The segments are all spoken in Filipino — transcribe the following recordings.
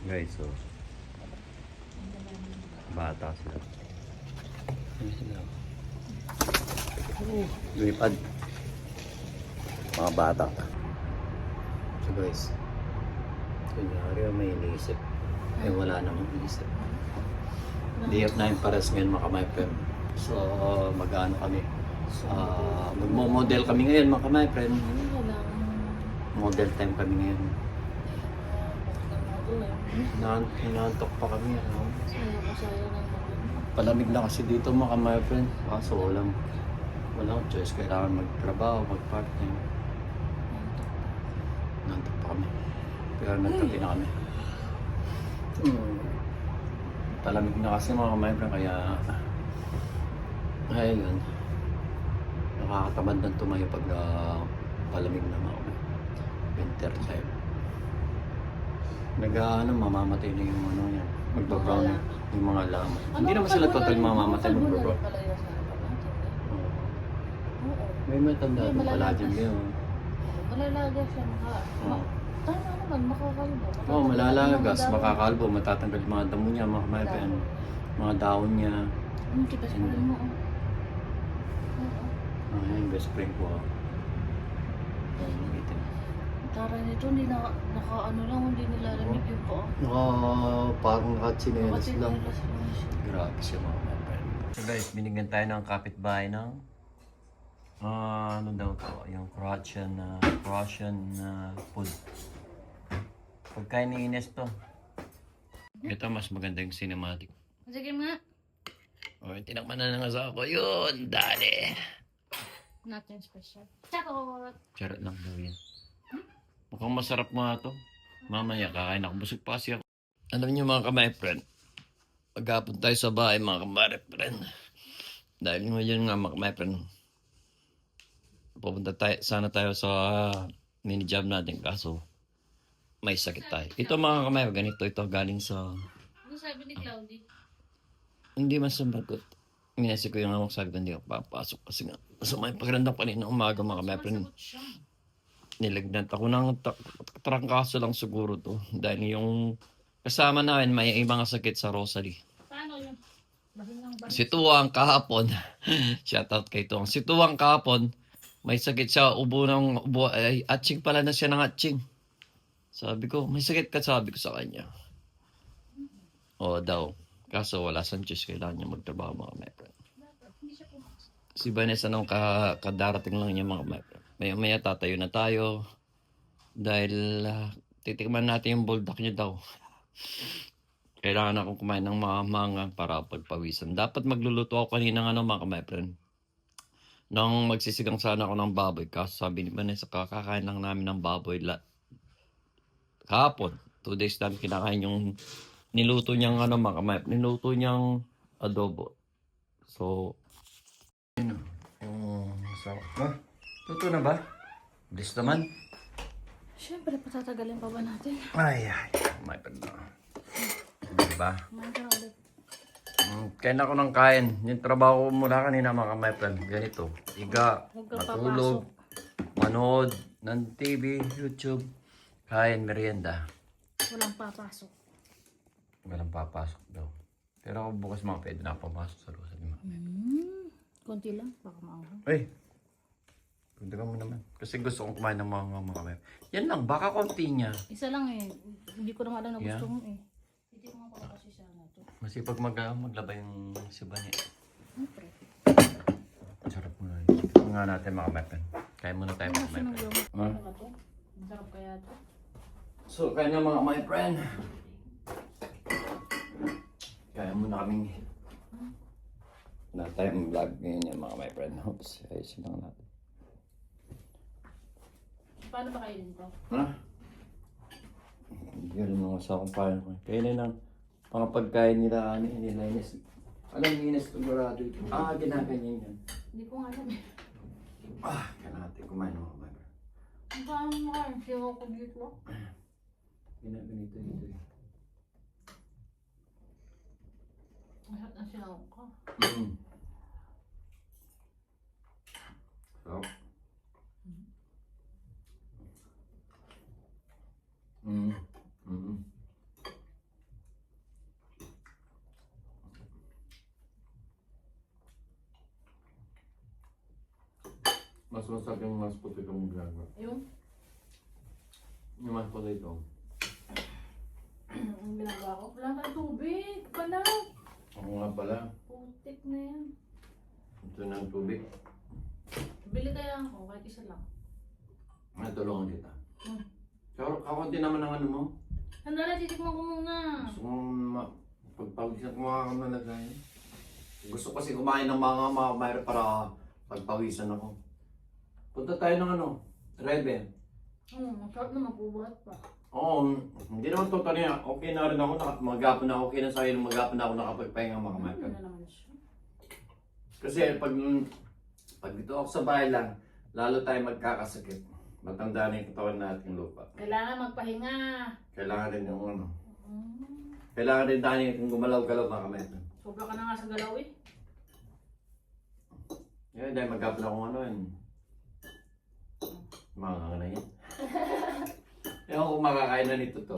Guys, so bata sila. Ano sila? Lumipad. Mga bata. So guys, kunyari may iniisip. Eh wala namang iniisip. Day of 9 pares ngayon mga my friend. So mag-ano kami. Magmo-model kami ngayon mga my friend. Model time kami ngayon. Hinantok pa kami. Palamig na kasi dito mga my friend. Kaso walang choice. Kailangan magtrabaho, mag-part-time. Hinantok pa kami. Pero nagtabi na kami. Palamig na kasi mga my friend. Kaya ayun. Nakakatamad ng tumayo pag palamig na mga winter time. Mamamatay na yung ano yan. Magbabrown yung mga laman. Hindi naman sila total mamamatay, magbabrown. May matanda doon pala dyan ngayon. Malalaga siya, tama naman, makakalbo. Oo, malalagas, makakalbo, matatanggal yung mga damo niya, mga dahon niya. Kita sa rin mo. Yung best friend ko. Tara nito, hindi naka-ano lang, hindi nilalamig yung paa. Parang nakatsinelas lang. Nakatsinelas lang siya. Grabe siya mga friend. So guys, binigyan tayo ng kapitbahay ng ano daw to, yung Croatian food. Pagkain ni Ines to. Ito mas maganda yung cinematic. Sige nga. O, tinakman na ng asawa ko. Yun, dali. Nothing special. Charot! Charot lang daw yan. Mukhang masarap mga to. Mamaya kakain ako. Busog pa kasi ako. Alam niyo mga kamay friend, maghapon tayo sa bahay mga kamay friend. Dahil ngayon nga mga kamay friend, pupunta tayo, sana tayo sa mini job natin kaso may sakit tayo. Ito mga kamay, ganito ito galing sa... Ano sabi ni Claudie? Hindi man sumagot. Minasi ko yung amang sabi ko hindi ako papasok kasi nga masama yung pakiramdam kanina umaga mga kamay friend. Nilagnat ako ng trangkaso lang siguro to. Dahil yung kasama namin may ibang sakit sa Rosalie. Paano yun? Si Tuwang kahapon, shoutout kay Tuwang. Si Tuwang kahapon, may sakit siya, ubo, ay atching pala na siya ng atching. Sabi ko, may sakit ka, sabi ko sa kanya. Oo daw. Kaso wala siyang choice, kailangan niya magtrabaho mga my friend. Si Vanessa nung kadarating lang niya mga my friend. Maya tatayo na tayo. Dahil titikman natin yung bulldog niya daw. Kailangan akong kumain ng mga para pagpawisan. Dapat magluluto ako kanina ng mga my friend. Nung magsisigang sana ako ng baboy. Kaso sabi ni Vanessa, kakakain lang namin ng baboy kahapon. 2 days namin kinakain yung niluto niyang mga my friend. Niluto niyang adobo. So, luto na ba? Bilis naman. Siyempre, patatagalin pa ba natin? Ay, my friend na. Diba? Kain ako ng kain. Yung trabaho ko mula kanina mga my friend. Ganito. Iga, matulog, manood ng TV, YouTube, kain, merienda. Walang papasok. Walang papasok daw. Pero ako bukas mga pwede na papasok sa Rosalie. Konti lang, baka maanghang. Ay! Punta ka mo naman. Kasi gusto kong kumain ng mga yan lang, baka konti niya. Isa lang eh. Hindi ko na alam na gusto Yeah. mo eh. Hindi ko nga kasi sana to. Masipag maglaba yung si Bani. Siyempre. Sarap mo na. Ito nga natin mga mepen. Kaya muna tayo mga mepen. Ano ka to? Masarap kaya to? So, kaya na mga my friend. Kaya muna kaming na tayong vlog ngayon yung mga my friend. Oops, ayusin lang natin. Paano ba kayo dito? Ha? Hindi rin mga sa kung paano ko. Kaya na lang mga pagkain nila Ines. Alam ni Ines, sigurado ito. Ginaganyan yan. Hindi ko nga alam eh. Kaya natin kumain mga my friend. Paano mo kayo? Siya ko dito? Ginaganito dito eh. Lahat na siya ko. So. Mas masarap yung mas puti kong ginagawa. Yung Yung mas puti ito. ang ginagawa ko. Wala tayong tubig. Pala. Ako nga pala. Putik na yan. Ito ng tubig. Bili kaya ako. Kahit isa lang. Natulungan kita. Hmm. Pero kakunti naman ang ano mo. Sandali, titikman ko muna. Gusto kong pagpawisan ko mga kamalagay. Gusto kasi kumain ng mga mayroon para pagpawisan ako. Punta tayo ng ano, Rebe. Masarap na mabubuhat pa. Oo, hindi naman totally. Okay na rin ako, maghapon na okay na sa'yo, maghapon na ako nakapagpahinga mga Ano kamalagay. na naman siya? Kasi pag dito ako sa bahay lang, lalo tayo magkakasakit. Matanda na yung katawan nating lupa. Kailangan magpahinga. Kailangan rin yung ano. Hmm. Kailangan rin tayo yung gumalaw-galaw mga kamalagay. Sobra ka na nga sa galaw eh. Yeah, dahil maghapon akong ano yun. Mga na yan. Ewan kung makakain na nito to.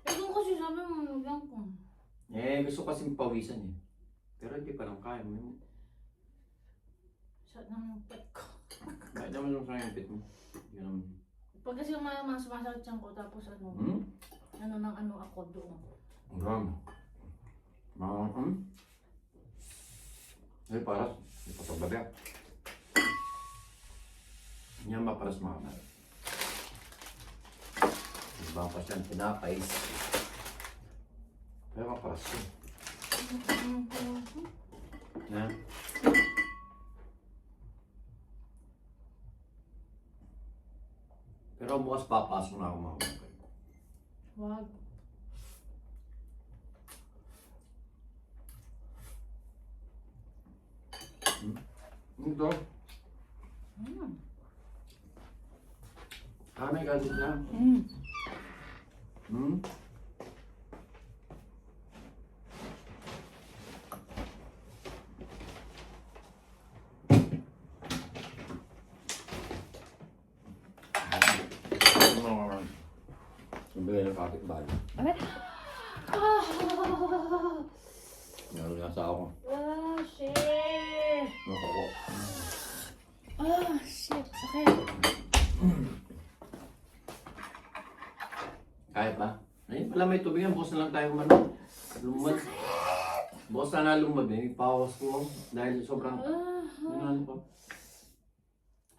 Eh kung kasi sabi mo, nagyan ko. Eh, gusto kasi pawisan eh. Pero hindi pa lang kaya mo. Saan naman yung pet ko? Bakit naman yung kaya yung pit mo? Yun naman. Pag kasi yung mga sumasakit siyang ko, tapos ano, Hmm? ano nang ano ako doon. Gram. Mga Ay, paras. Hindi pa pagbabi. Yan maparas mga kamay. Ibang pa siyang pinapay. Pero maparas yun. Na? Pero bukas papasok na ako mga kamay. Wag. Ito. Hmm. May galit na. Hmm. Hmm? Nabigay ng kapitbahay. Ano? Ah! Nalasa ako. Ah, shit! Nakako. Ah, shit. Sakit. Kahit ba? Ayun pala may tubig yan. Bukas na lang tayo umano. Lumad. Bukas na na lumad eh. Pawas ko. Dahil sobrang... Ano pa?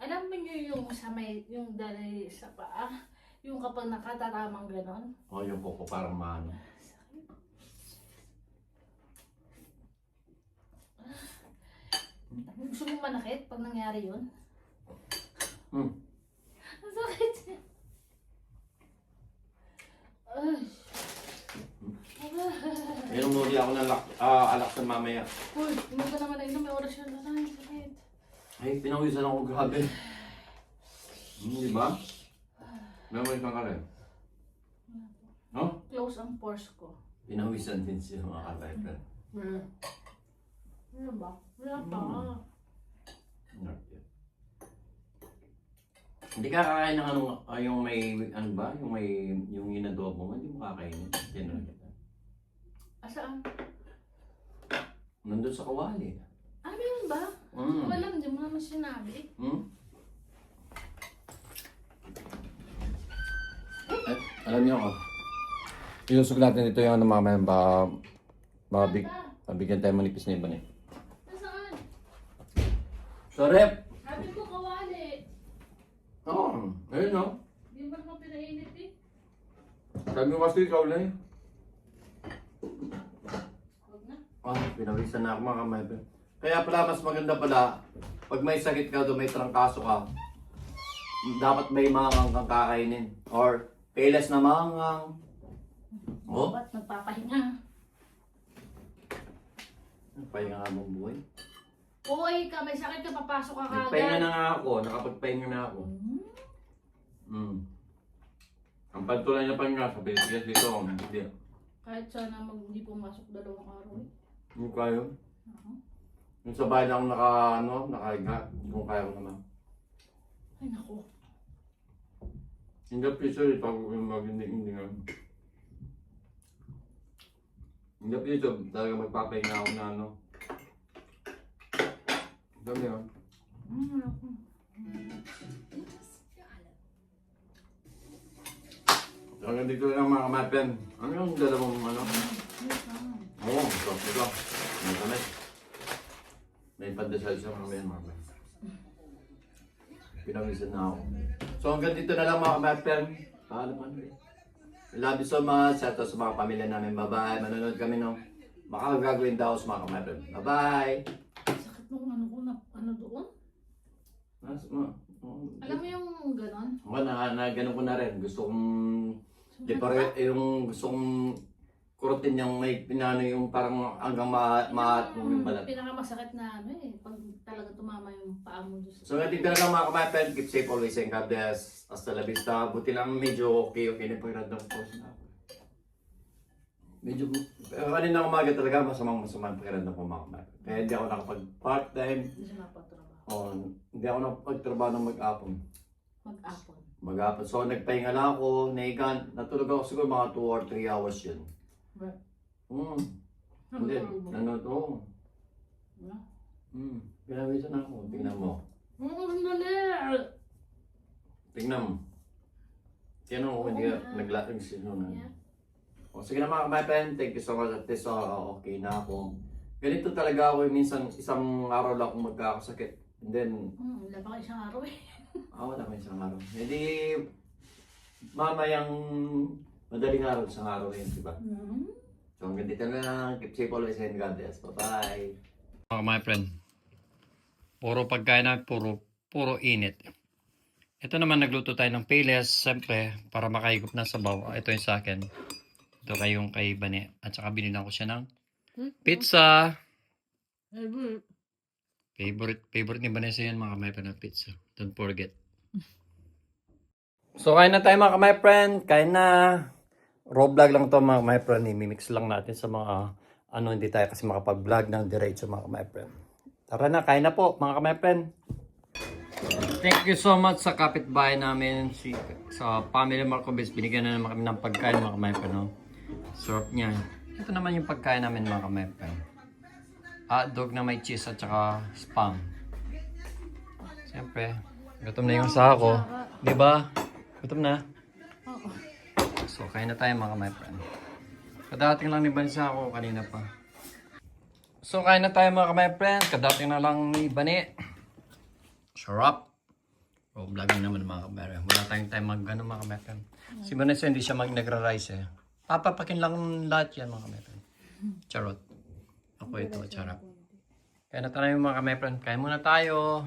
Alam mo nyo yung sa may, yung dali sa paa? Yung kapag nakatatamang ganon? O yung koko parang maano. Gusto mo manakit pag nangyari yun? Hmm. Ang sakit. Ay. Ayun umuli ako ng alak sa mamaya. Uy, hindi ka naman na may oras yun. Ay, sakit. Ay, pinawisan ako grabe. Di ba? Memory ka rin. No? Close ang pores ko. Pinawisan din siya mga ka-life. Ano ba? Wala pa. Hindi ka kakain ng ano, yung may, ano ba? Yung may, yung inadobo mo, hindi mo kakainin. Tinanong kita. Asaan? Nandun sa kawali. Ah, meron ba? Walang, hindi mo naman sinabi. Eh, alam niyo ako. Ilusog natin ito yung ano mamaya mabigyan tayo manipis na iban eh. Nasaan? So, Rep! Sabi ko kawali. Oo, ayun no. Hindi mo naman pinainit eh. Sabi mo kasi ikaw na eh. Huwag na. Pinawisan na ako mga kamay. Kaya pala mas maganda pala, pag may sakit ka doon, may trangkaso ka, dapat may mangang kang kakainin. Or, peles na mangang. Oh? Ba't nagpapahinga? Pahinga nga mong buhay. Uy, ka, may sakit ka, papasok ka Nagpahinga kagad. na nga ako, nakapagpahinga na ako. Ang pantulan niya pahinga, sabi niya dito, hindi. Kahit sana hindi pumasok 2 araw eh. Hindi kayo. Yung sa bahay lang ako nakahiga, hindi ko kaya ko naman. Ay, naku. Hindi piso ito ako yung hindi nga. Hindi piso, talaga magpapahinga ako na ano. Dami yun. Naku. Hanggang dito lang mga kamapen. Ano yung dalawang ano? Oo, ito. May kami. May pandesal siya mamaya mga kamapen. Pinawisan na ako. So hanggang dito na lang mga kamapen. Paalam ano eh. I love you so much. Shout out sa mga pamilya namin. Bye-bye. Manonood kami no. Baka gagawin daw sa mga kamapen. Bye-bye. Sakit nung ano ko na, ano doon? Alam mo yung ganon? Oo, na ganun ko na rin. Gusto kong yung gusto kong kurutin yung may pinano yung parang hanggang maat mo yung balat. Pinakamasakit na ano eh, pag talaga tumama yung paa mo doon. So dito na lang mga kamapen, keep safe always and God bless. Hasta la vista. Buti lang medyo okay na pakiramdam ko. Medyo, kanina umaga talaga masamang pakiramdam ko mga kamapen. Kaya hindi ako nakapag part-time. Hindi siya mapatrabaho. Hindi ako nakapagtrabaho ng mag-apon. Mag-apon. Mag-apon. So nagpahinga lang ako, naigan. Natulog ako siguro mga 2 or 3 hours yun. Right. Hindi, nanood ako. Pinawisan ako. Tingnan mo. Dali! Tingnan mo. Tingnan mo kung hindi ka naglatag sino na. O sige na mga kamapen, thank you so much at least okay na ako. Ganito talaga ako minsan isang araw lang akong magkakasakit. And then, Wala pa kayo isang araw eh. wala may isang araw. Hindi, mamayang madaling araw, isang araw yun, diba? So hanggang dito na lang, keep safe always and God bless. Bye-bye! My friend, puro pagkain na, puro init. Ito naman nagluto tayo ng payless, siyempre, para makahigop na sabaw. Ito yung sa akin. Ito kayong kay Bani. At saka binilang ko siya ng pizza. Favorite ni Vanessa yan mga kamay friend ng pizza. Don't forget. So kain na tayo mga kamay friend. Kain na. Raw vlog lang to mga kamay friend. I-mix lang natin sa mga hindi tayo kasi makapag-vlog ng diretso mga kamay friend. Tara na, kain na po mga kamay friend. Thank you so much sa kapitbahay namin. Sa family Marcobes. Binigyan na naman kami ng pagkain mga kamay friend. No? Sarap niya. Ito naman yung pagkain namin mga kamay friend. Hotdog na may cheese at saka spam. Siyempre, gutom na yung asawa ko. Di ba? Gutom na. So, kain na tayo mga my friend. Kadating lang ni Bansa ako kanina pa. So, kain na tayo mga my friend. Kadating na lang ni Bani. Sarap. O, vlogging naman mga kamera. Wala tayong time mga my friend. Si Vanessa hindi siya nagra-rice eh. Papapakin lang lahat yan mga my friend. Charot. Ako ito, charap. Kaya na tayo mga my friend. Kain muna tayo.